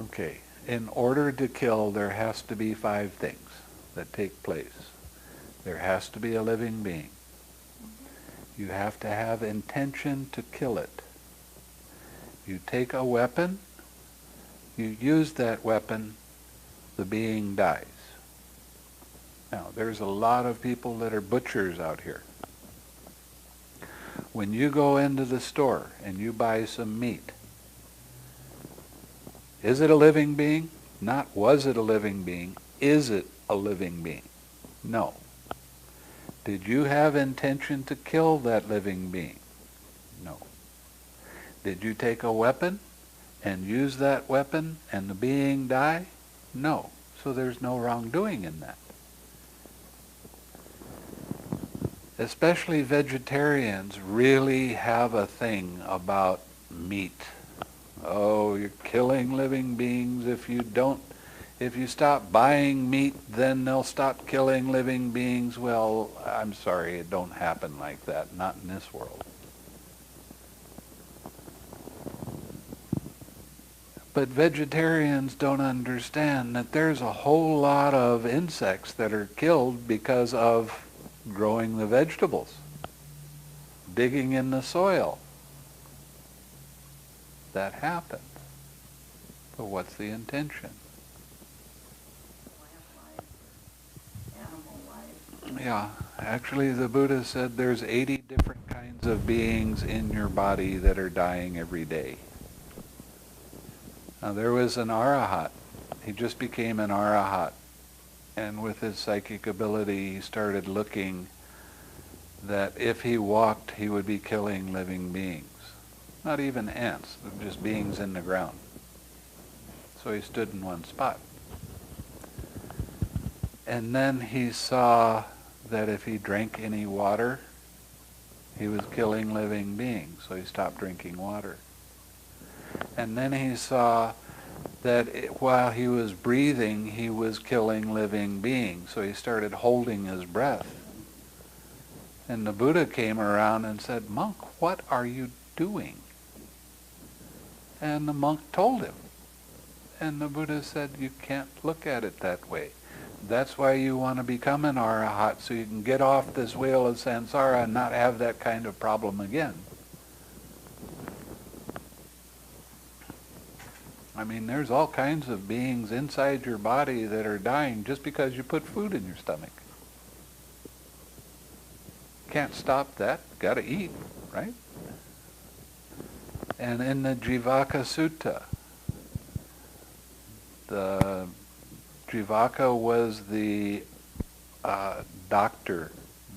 Okay. In order to kill, there has to be 5 things that take place. There has to be a living being. You have to have intention to kill it. You take a weapon, you use that weapon, the being dies. Now, there's a lot of people that are butchers out here. When you go into the store and you buy some meat, is it a living being? Not was it a living being, is it a living being? No. Did you have intention to kill that living being? No. Did you take a weapon and use that weapon and the being die? No. So there's no wrongdoing in that. Especially vegetarians really have a thing about meat. Oh, you're killing living beings. If you stop buying meat, then they'll stop killing living beings. Well, I'm sorry, it don't happen like that, not in this world. But vegetarians don't understand that there's a whole lot of insects that are killed because of growing the vegetables, digging in the soil. That happened. But what's the intention? Yeah, actually the Buddha said there's 80 different kinds of beings in your body that are dying every day. Now there was an arahat. He just became an arahat. And with his psychic ability, he started looking that if he walked, he would be killing living beings. Not even ants, just beings in the ground. So he stood in one spot. And then he saw that if he drank any water, he was killing living beings, so he stopped drinking water. And then he saw that while he was breathing, he was killing living beings, so he started holding his breath. And the Buddha came around and said, "Monk, what are you doing?" And the monk told him. And the Buddha said, "You can't look at it that way. That's why you want to become an arahat, so you can get off this wheel of samsara and not have that kind of problem again." I mean, there's all kinds of beings inside your body that are dying just because you put food in your stomach. Can't stop that. Got to eat, right? And in the Jivaka Sutta, the Jivaka was the doctor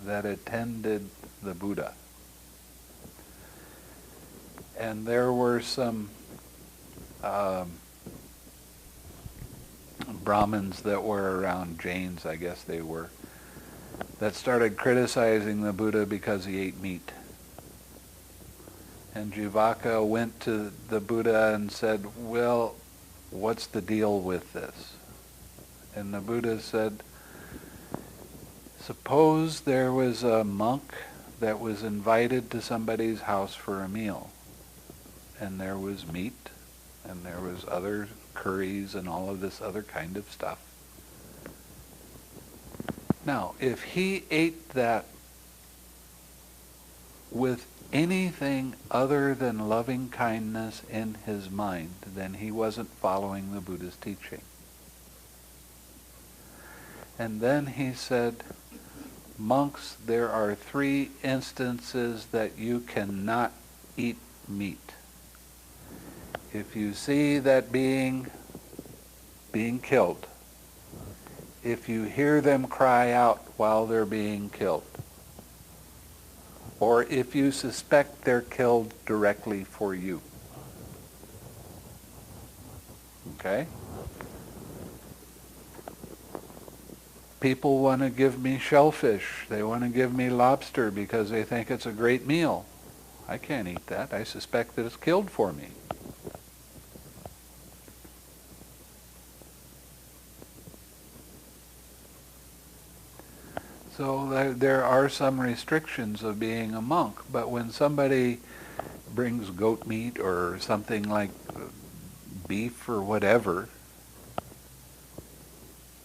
that attended the Buddha. And there were some Brahmins that were around, Jains I guess they were, that started criticizing the Buddha because he ate meat. And Jivaka went to the Buddha and said, "Well, what's the deal with this?" And the Buddha said, "Suppose there was a monk that was invited to somebody's house for a meal, and there was meat, and there was other curries and all of this other kind of stuff. Now, if he ate that with anything other than loving kindness in his mind, then he wasn't following the Buddha's teaching." And then he said, "Monks, there are 3 instances that you cannot eat meat. If you see that being killed, if you hear them cry out while they're being killed, or if you suspect they're killed directly for you." Okay? People want to give me shellfish. They want to give me lobster because they think it's a great meal. I can't eat that. I suspect that it's killed for me. So there are some restrictions of being a monk, but when somebody brings goat meat or something like beef or whatever.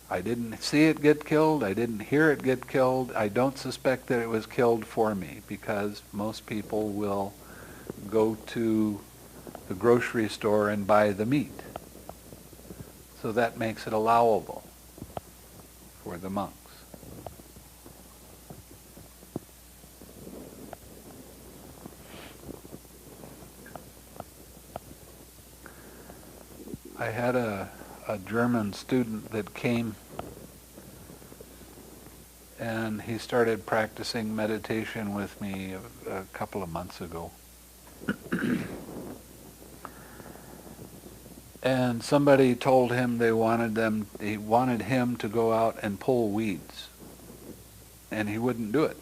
I didn't see it get killed. I didn't hear it get killed. I don't suspect that it was killed for me, because most people will go to the grocery store and buy the meat. So that makes it allowable for the monks. I had a German student that came, and he started practicing meditation with me a couple of months ago. And somebody told him he wanted him to go out and pull weeds. And he wouldn't do it.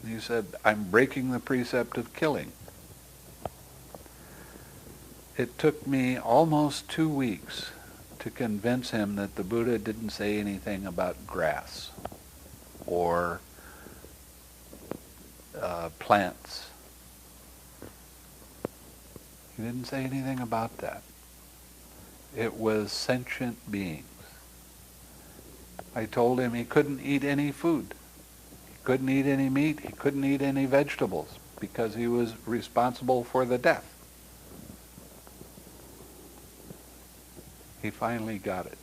He said, "I'm breaking the precept of killing." It took me almost 2 weeks to convince him that the Buddha didn't say anything about grass or plants. He didn't say anything about that. It was sentient beings. I told him he couldn't eat any food. He couldn't eat any meat. He couldn't eat any vegetables, because he was responsible for the death. He finally got it.